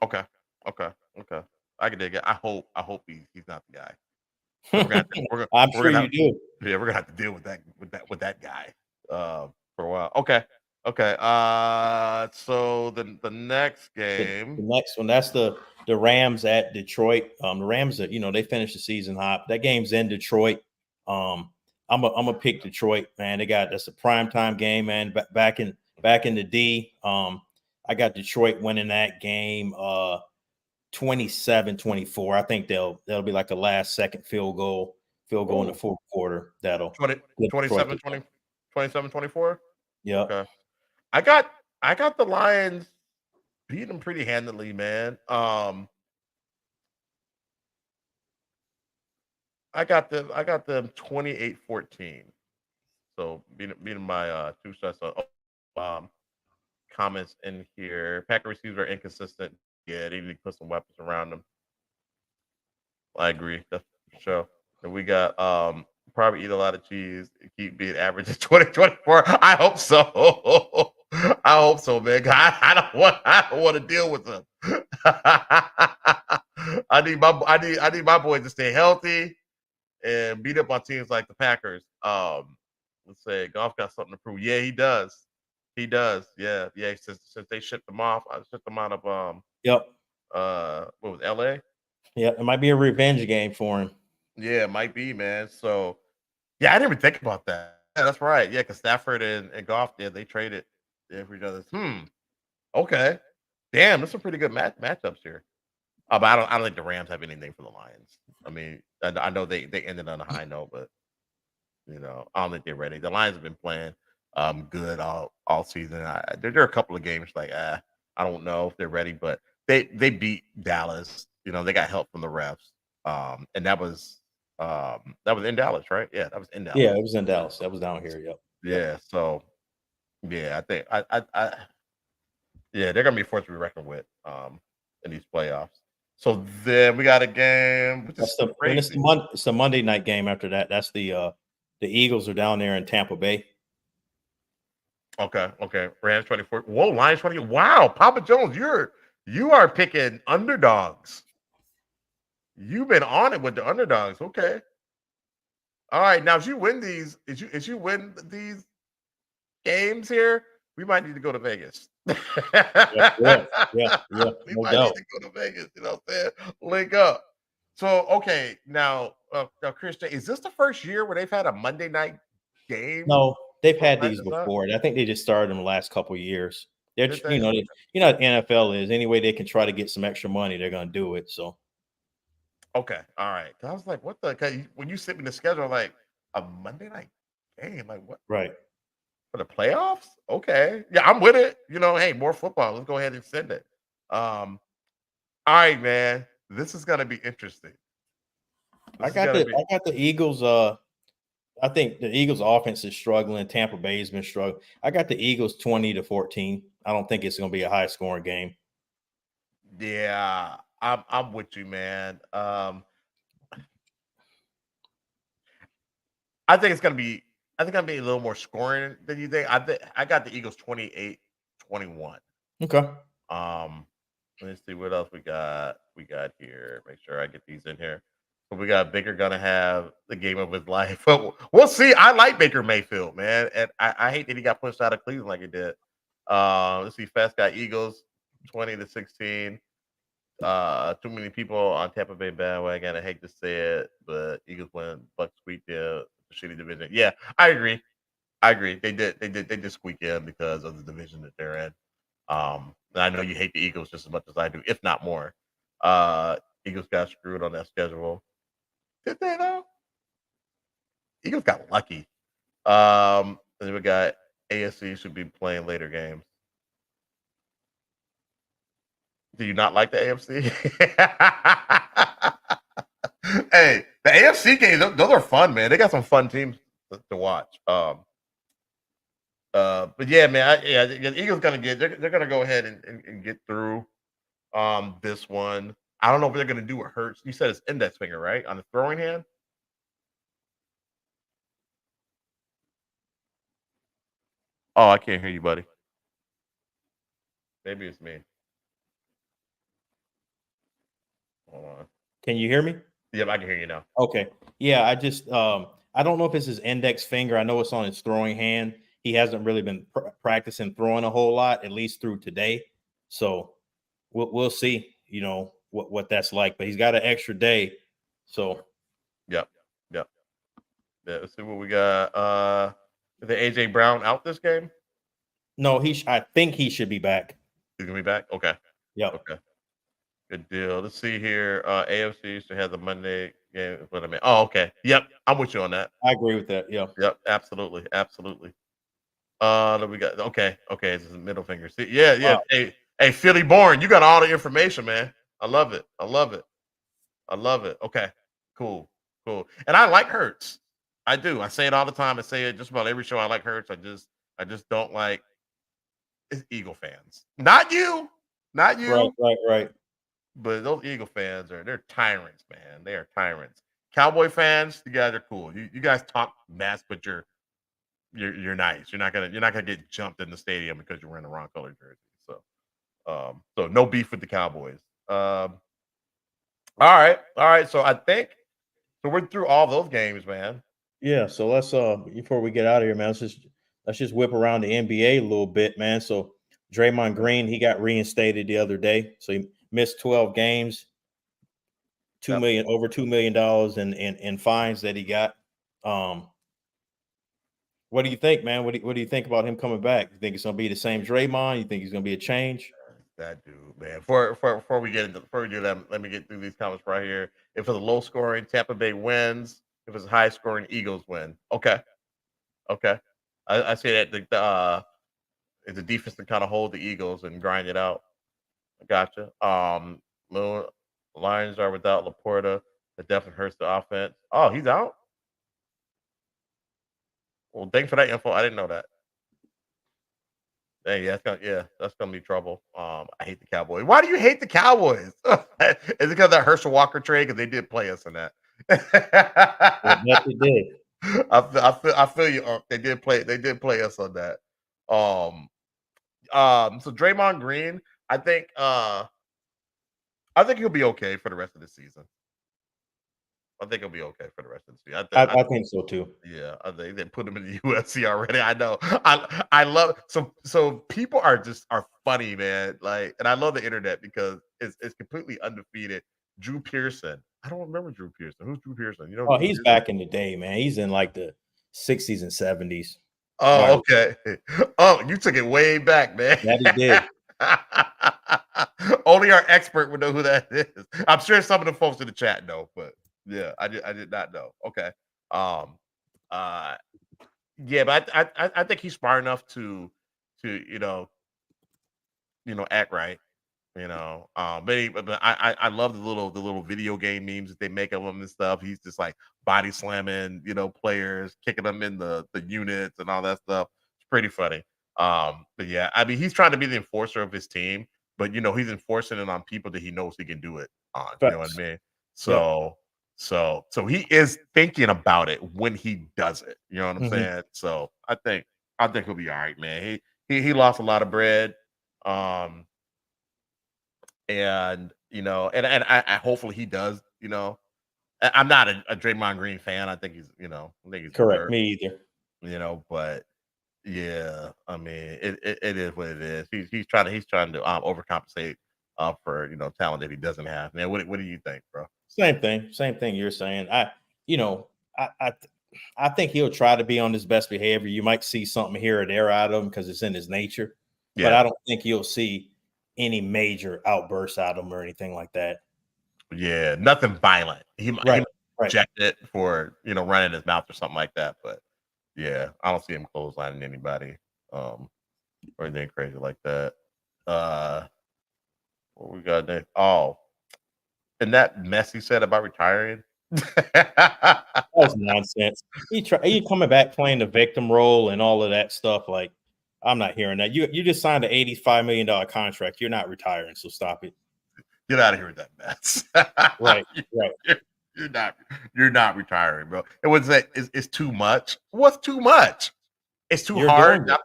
Okay. Okay. Okay. I can dig it. I hope he's not the guy. We're gonna have to, I'm we're sure gonna you have, do. yeah, we're gonna have to deal with that guy for a while. Okay. Okay. So the next The game. next one, that's the Rams at Detroit. The Rams, they finished the season hot. That game's in Detroit. I'm a pick Detroit, man. That's a primetime game, man. Back in the D. I got Detroit winning that game 27-24. I think that'll be like a last second field goal in the fourth quarter. That'll 20, get Detroit 27, 20, 27, 24. Yeah. Okay. I got the Lions beat them pretty handily, man. I got them 28-14. So beating my two sets of comments in here. Packer receivers are inconsistent. Yeah, they need to put some weapons around them. I agree. That's for sure. And we got probably eat a lot of cheese and keep being average in 2024. I hope so. I hope so, man. I don't want to deal with them. I need my boys to stay healthy and beat up on teams like the Packers. Let's say Golf got something to prove. Yeah, he does. He does. Yeah, yeah. Since they shipped him off, I shipped him out of Yep. what was LA? Yeah, it might be a revenge game for him. Yeah, it might be, man. So yeah, I didn't even think about that. Yeah, that's right. Yeah, because Stafford and Goff did they traded for each other. Okay. Damn, there's some pretty good matchups here. But I don't think the Rams have anything for the Lions. I mean, I know they ended on a high note, but I don't think they're ready. The Lions have been playing good all season. There are a couple of games like I don't know if they're ready, but they beat Dallas. They got help from the refs. And that was in Dallas, right? Yeah, that was in Dallas. Yeah, it was in Dallas. That was down here. Yep. Yeah, so yeah, I think yeah, they're gonna be a force to be reckoned with in these playoffs. So then we got a game. Which is it's the Monday night game after that. That's the Eagles are down there in Tampa Bay. Okay. Rams 24. Whoa, Lions 20. Wow, Papa Jones, you are picking underdogs. You've been on it with the underdogs. Okay. All right. Now, if you win these games here, we might need to go to Vegas. Yeah. We might need to go to Vegas. You know what I'm saying? Link up. So, okay. Now, Christian, is this the first year where they've had a Monday night game? No, they've had these before. I think they just started them the last couple of years. They're, what NFL is. Any way they can try to get some extra money, they're going to do it. So. Okay. All right. I was like, what the? When you sent me the schedule, like a Monday night game, like what? Right. For the playoffs? Okay. Yeah, I'm with it. Hey, more football. Let's go ahead and send it. All right, man. This is gonna be interesting. I got the Eagles. I think the Eagles offense is struggling. Tampa Bay has been struggling. I got the Eagles 20-14. I don't think it's gonna be a high scoring game. Yeah, I'm with you, man. I think it's gonna be. I think I'm be a little more scoring than you think. I got the Eagles 28-21. Okay. Um, let's see what else we got. We got here. Make sure I get these in here. So we got Baker gonna have the game of his life. But we'll see. I like Baker Mayfield, man, and I hate that he got pushed out of Cleveland like he did. Let's see. Fast got Eagles 20-16. Too many people on Tampa Bay bandwagon. I hate to say it, but Eagles win. Bucks sweep the shitty division. Yeah, I agree. I agree. They did squeak in because of the division that they're in. And I know you hate the Eagles just as much as I do, if not more. Uh, Eagles got screwed on that schedule. Did they though? Eagles got lucky. And then we got AFC should be playing later games. Do you not like the AFC? Hey, the AFC games, those are fun, man. They got some fun teams to watch. But yeah, man, the Eagles gonna get they're gonna go ahead and get through this one. I don't know if they're gonna do what hurts. You said it's index finger, right? On the throwing hand? Oh, I can't hear you, buddy. Maybe it's me. Hold on. Can you hear me? Yep, I can hear you now. Okay. Yeah, I don't know if it's his index finger. I know it's on his throwing hand. He hasn't really been practicing throwing a whole lot, at least through today. So we'll see, what that's like. But he's got an extra day. So Yep. Yep. Yeah, let's see what we got. Is the AJ Brown out this game? no, I think he should be back. He's gonna be back? Okay. Yeah. Okay. Good deal. Let's see here. AFC should have the Monday game. What I mean. Oh, okay. Yep. I'm with you on that. I agree with that. Yeah. Yep. Absolutely. Absolutely. Then we got okay. This is middle finger. See, yeah, yeah. Wow. Hey, Philly born, you got all the information, man. I love it. I love it. I love it. Okay, cool, cool. And I like Hurts. I do. I say it all the time. I say it just about every show. I like Hurts. I just don't like it's Eagle fans. Not you, not Right, you, right. but those Eagle fans they're tyrants, man. They are tyrants. Cowboy fans, you guys are cool. You guys talk mess, but you're nice. You're not gonna get jumped in the stadium because you're wearing the wrong color jersey. So no beef with the Cowboys. All right. So I think so. We're through all those games, man. Yeah, so let's before we get out of here, man, let's just whip around the NBA a little bit, man. So Draymond Green, he got reinstated the other day. So he missed 12 games, Yep. over $2 million in fines that he got. What do you think, man? What do you think about him coming back? You think it's gonna be the same Draymond? You think he's gonna be a change? That dude, man. Before we get into before we do that, let me get through these comments right here. If it's a low scoring, Tampa Bay wins. If it's high scoring, Eagles win. Okay, okay. I say that if the defense can kind of hold the Eagles and grind it out. I gotcha. Little Lions are without Laporta. That definitely hurts the offense. Oh, he's out. Well, thanks for that info. I didn't know that. Hey, that's gonna be trouble. I hate the Cowboys. Why do you hate the Cowboys? Is it because of that Herschel Walker trade? Because they did play us in that. Yes, he did. I feel you. They did play us on that. Um, so Draymond Green, I think, I think he'll be okay for the rest of the season. I think he'll be okay for the rest of the season. I think so too. Yeah, I think they put him in the UFC already. I know. I love so people are funny, man. Like, and I love the internet because it's completely undefeated. Drew Pearson. I don't remember Drew Pearson. Who's Drew Pearson? You know who Oh, Drew he's Pearson? back in the day, man. He's in like the 60s and 70s. Oh, Right. okay. Oh, you took it way back, man. That he did. Only our expert would know who that is. I'm sure some of the folks in the chat know, but yeah, I did not know. Okay. Um uh Yeah, but I think he's smart enough to act right. But I love the little video game memes that they make of him and stuff. He's just like body slamming, players, kicking them in the units and all that stuff. It's pretty funny. But yeah, I mean, he's trying to be the enforcer of his team. but he's enforcing it on people that he knows he can do it on. You know what I Facts. mean? Yep. So he is thinking about it when he does it. You know what I'm Mhm. saying? So I think he'll be all right, man. He lost a lot of bread. Um and and I hopefully he does, I'm not a Draymond Green fan. I think he's a Correct. jerk, Me either. but yeah, I mean, it is what it is. He's trying to overcompensate for talent that he doesn't have. Man, what do you think, bro? Same thing. Same thing you're saying. You know, I, I, I think he'll try to be on his best behavior. You might see something here or there out of him because it's in his nature, but Yeah, I don't think you'll see any major outbursts out of him or anything like that. yeah, nothing violent. He might Right. Right. reject it for running his mouth or something like that, but yeah, I don't see him clotheslining anybody um or anything crazy like that. Uh, what we got next? Oh, and that mess he said about retiring. That was nonsense. He coming back playing the victim role and all of that stuff. Like, I'm not hearing that. You just signed an $85 million contract. You're not retiring, so stop it. Get out of here with that mess. Right. Right. you're, you're not you're not retiring, bro. It was that it's too much. What's too much? It's too You're hard. doing it.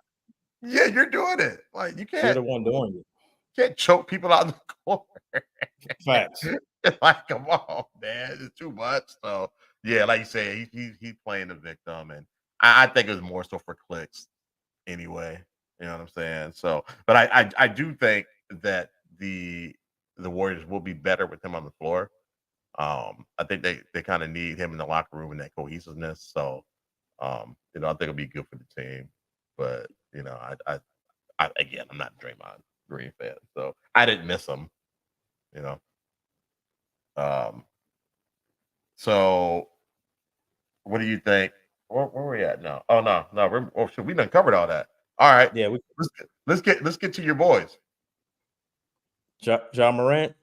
Yeah, you're doing it. Like you You're can't the one doing it. can't choke people out in the corner. Facts. Like, come on, man. It's too much. So yeah, like you say, he's playing the victim, and I think it was more so for clicks anyway. You know what I'm saying? So, but I do think that the Warriors will be better with him on the floor. I think they kind of need him in the locker room and that cohesiveness. So, I think it'll be good for the team. But I again, I'm not a Draymond Green fan, so I didn't miss him. You know. Um. So, what do you think? Where we at now? Oh no. We done covered all that. All right. Yeah, we Let's get to your boys. Ja Morant,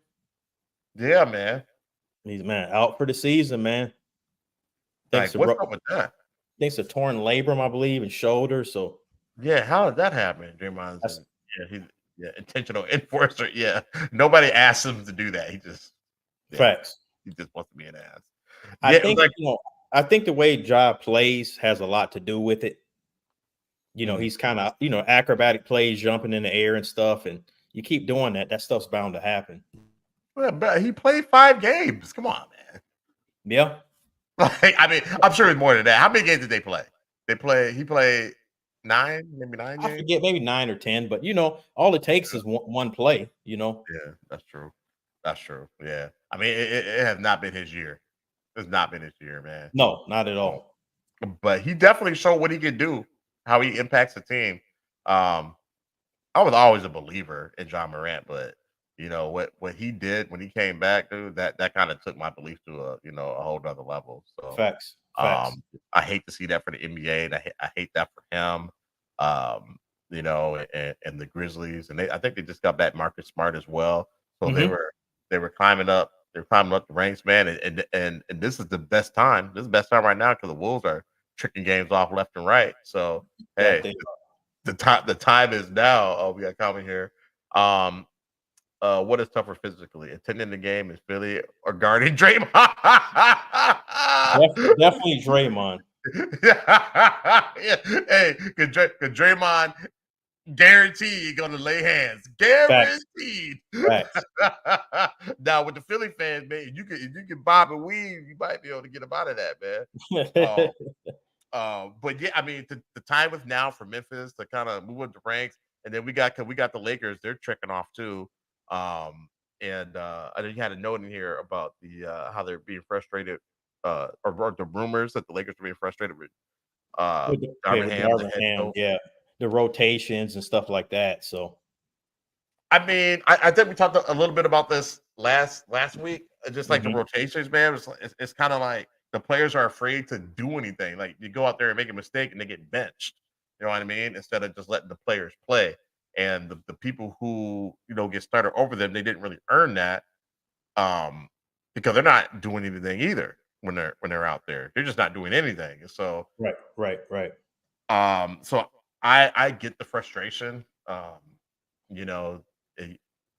Yeah, man. he's man out for the season, man. Thanks Like, to what's up with that? thanks to torn labrum, I believe, and shoulder. So Yeah, how did that happen? Draymond's that's he's intentional enforcer. Yeah, nobody asked him to do that. Yeah, facts. he just wants to be an ass. I Yeah, think like I think the way Ja plays has a lot to do with it. mhm. He's kind of acrobatic plays, jumping in the air and stuff, and you keep doing that, that stuff's bound to happen. Yeah, but he played 5 games. Come on, man. Yeah, Like, I mean, I'm sure it's more than that. How many games did they play? He played 9, maybe 9 I games. forget, maybe 9 or 10, but all it takes is one play. Yeah, that's true. That's true. Yeah, I mean, it has not been his year. It's not been his year, man. No, not at Um, all. but he definitely showed what he can do, how he impacts the team. Um, I was always a believer in John Morant, but what he did when he came back, dude, that kind of took my belief to a whole nother level. So Facts, facts. I hate to see that for the NBA, and I hate that for him. Um, and the Grizzlies, and I think they just got back Marcus Smart as well. So they Hmm. were climbing up. They're climbing up the ranks, man. And this is the best time. This is the best time right now because the Wolves are tricking games off left and right. So Yeah, hey, the time is now. Oh, we got a comment here. Um, what is tougher physically, attending the game in Philly or guarding Draymond? definitely Draymond. Yeah. Hey, could Draymond guarantee you're gonna lay hands? Facts, Guaranteed. facts. Now with the Philly fans, man, if you can bob and weave, you might be able to get them out of that, man. Um, but yeah, I mean, the time is now for Memphis to kind of move up the ranks, and then we got the Lakers. They're tricking off too. And I know you had a note in here about the how they're being frustrated, or the rumors that the Lakers are being frustrated with Yeah, Darvin with Ham, the Darvin head Ham, coach. yeah, the rotations and stuff like that. So I mean, I think we talked a little bit about this last week. Just like the mhm. rotations, man. It's kind of like the players are afraid to do anything. Like you go out there and make a mistake and they get benched. You know what I mean? Instead of just letting the players play. And the people who get started over them, they didn't really earn that, um, because they're not doing anything either when they're out there. They're just not doing anything. And so Right, right, right. so I get the frustration. You know,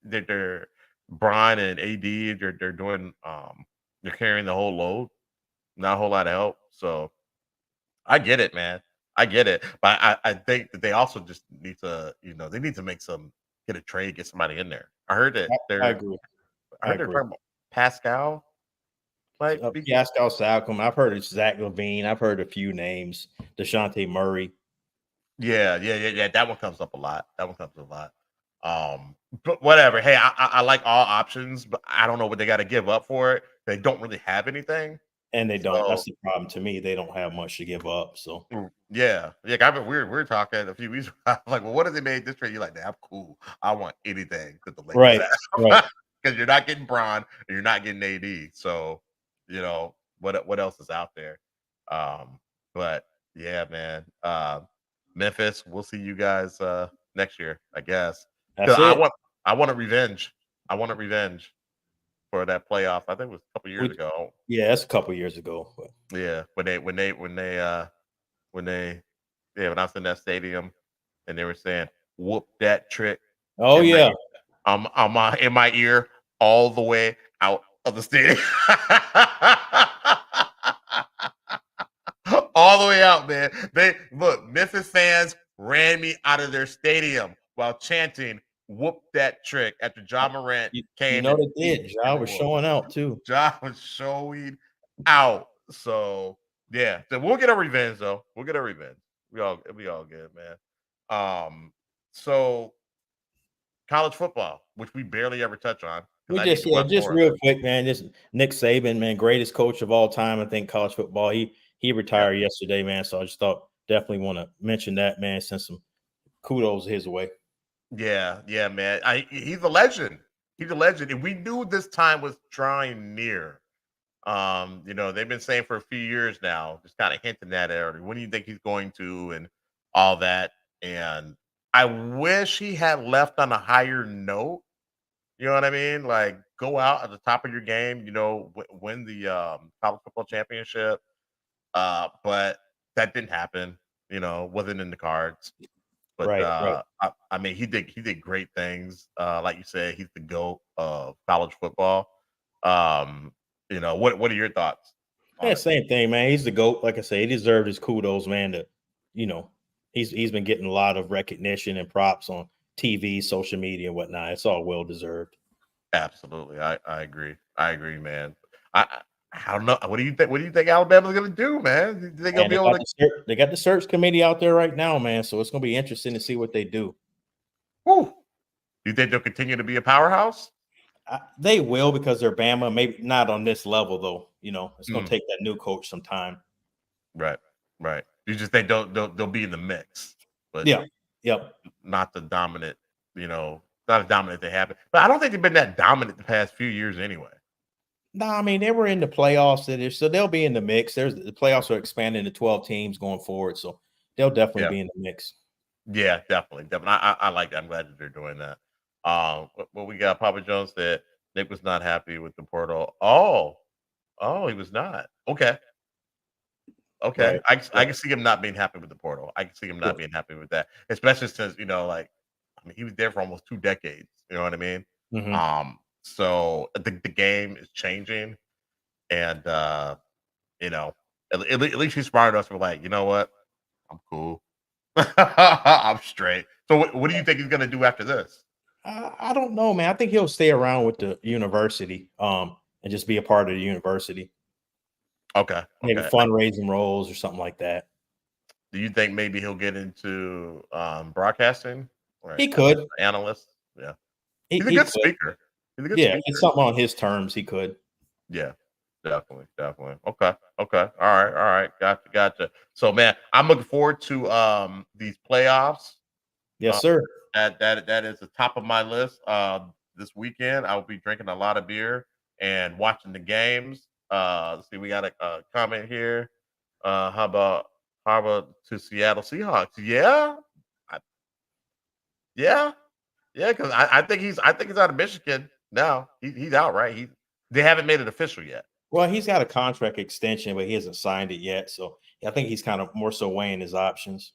they're Brian and AD. They're doing they're carrying the whole load. Not a whole lot of help. So I get it, man. I get it. But I think that they also just need to, they need to make some get a trade, get somebody in there. I heard that I agree. I I heard they're agree. talking about Pascal. Like Pascal Siakam. I've heard it's Zach LaVine. I've heard a few names. DeJounte Murray. yeah. That one comes up a lot. That one comes up a lot. But whatever. Hey, I like all options, but I don't know what they got to give up for it. They don't really have anything. And they don't. So, That's the problem to me. They don't have much to give up. So yeah. I mean, we were talking a few weeks ago. I'm like, well, what if they made this trade? You're like, nah, I'm cool. I want anything that the Lakers right, have. right. Because you're not getting Bron and you're not getting AD. So, what else is out there? But yeah, man. Memphis, we'll see you guys next year, I guess. That's I it. want a revenge. I want a revenge for that playoff. I think it was a couple years ago. Yeah, that's a couple years ago. But. Yeah, when I was in that stadium and they were saying whoop that trick. Oh yeah. I'm in my ear all the way out of the stadium. All the way out, man. Memphis fans ran me out of their stadium while chanting "Whoop that trick" after Ja Morant came. They did. Ja was showing out too. Ja was showing out. So yeah, so we'll get our revenge though. We'll get our revenge. It'll be all good, man. So college football, which we barely ever touch on. We just real quick, man. This Nick Saban, man, greatest coach of all time. I think college football. He retired yesterday, man. So I just thought definitely want to mention that, man. Send some kudos his way. Yeah, man. He's a legend. He's a legend, and we knew this time was drawing near. They've been saying for a few years now, just kind of hinting at it. When do you think he's going to, and all that? And I wish he had left on a higher note. You know what I mean? Like go out at the top of your game. Win the college football championship. But that didn't happen. Wasn't in the cards. But right. I mean, he did great things. Like you said, he's the GOAT of college football. What are your thoughts? Yeah, same thing, man. He's the GOAT. Like I say, he deserved his kudos, man. He's been getting a lot of recognition and props on TV, social media, and whatnot. It's all well deserved. Absolutely, I agree. I agree, man. I don't know. What do you think? What do you think Alabama's going to do, man? They going to be able to? They got the search committee out there right now, man. So it's going to be interesting to see what they do. Whew. Do you think they'll continue to be a powerhouse? They will, because they're Bama. Maybe not on this level, though. It's going to take that new coach some time. Right. You just think they'll be in the mix, but not the dominant. Not as dominant they have been. But I don't think they've been that dominant the past few years anyway. No, I mean, they were in the playoffs, so they'll be in the mix. The playoffs are expanding to 12 teams going forward, so they'll definitely be in the mix. Yeah, definitely. I like that. I'm glad that they're doing that. What we got? Papa Jones said Nick was not happy with the portal. Oh, he was not. Okay. Right. I can see him not being happy with the portal. I can see him not being happy with that, especially since he was there for almost 2 decades. You know what I mean? Mm-hmm. So the game is changing, and at least he's smart enough to be like, you know what, I'm cool, I'm straight. So what do you think he's gonna do after this? I don't know, man. I think he'll stay around with the university, and just be a part of the university. Okay. Maybe fundraising roles or something like that. Do you think maybe he'll get into broadcasting? He could. Analyst. Yeah. He's a good speaker. It's something on his terms. He could. Yeah, definitely. Okay. All right. Gotcha. So, man, I'm looking forward to these playoffs. Yes, sir. That is the top of my list. This weekend, I will be drinking a lot of beer and watching the games. Let's see, we got a comment here. How about to Seattle Seahawks? Yeah. Because I think he's out of Michigan now. He's out, right? They haven't made it official yet. Well, he's got a contract extension, but he hasn't signed it yet. So I think he's kind of more so weighing his options.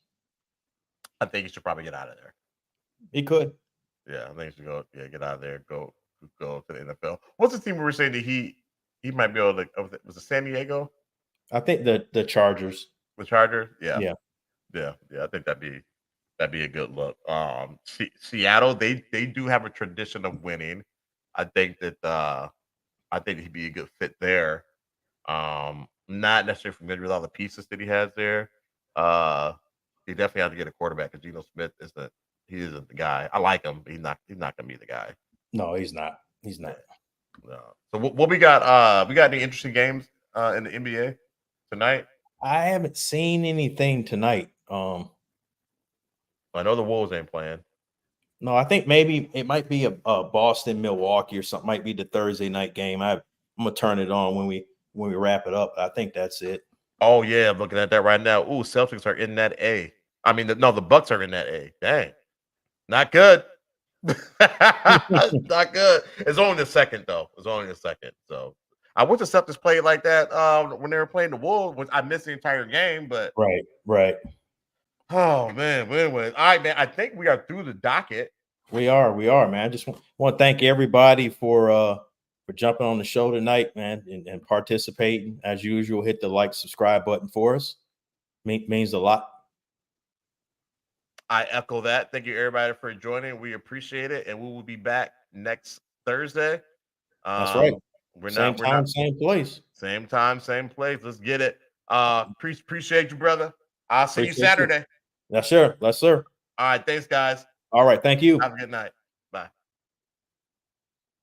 I think he should probably get out of there. He could. Yeah, I think he should go. Yeah, get out of there. Go to the NFL. What's the team we were saying that he might be able to? Was it San Diego? I think the Chargers. The Chargers? Yeah, Yeah. yeah. I think that'd be a good look. Seattle, they do have a tradition of winning. I think that I think he'd be a good fit there. Not necessarily familiar with all the pieces that he has there. Uh, he definitely has to get a quarterback because Geno Smith isn't the guy. I like him, but he's not gonna be the guy. No, he's not. He's not. No. So what we got? We got any interesting games in the NBA tonight? I haven't seen anything tonight. I know the Wolves ain't playing. No, I think maybe it might be a Boston Milwaukee or something. Might be the Thursday night game. I'm gonna turn it on when we wrap it up. I think that's it. Oh yeah, I'm looking at that right now. Ooh, Celtics are in that A. I mean, no, the Bucks are in that A. Dang, not good. Not good. It's only the second though. It's only the second. So I wish the Celtics played like that when they were playing the Wolves. Which I missed the entire game, but Right. oh man, win. All right, man. I think we are through the docket. We are, man. I just want to thank everybody for jumping on the show tonight, man, and participating. As usual, hit the like, subscribe button for us. Means a lot. I echo that. Thank you, everybody, for joining. We appreciate it, and we will be back next Thursday. That's right. We're same time, same place. Same time, same place. Let's get it. Appreciate you, brother. I'll see you Saturday. Yes, sir. Yes, sir. All right. Thanks, guys. All right. Thank you. Have a good night.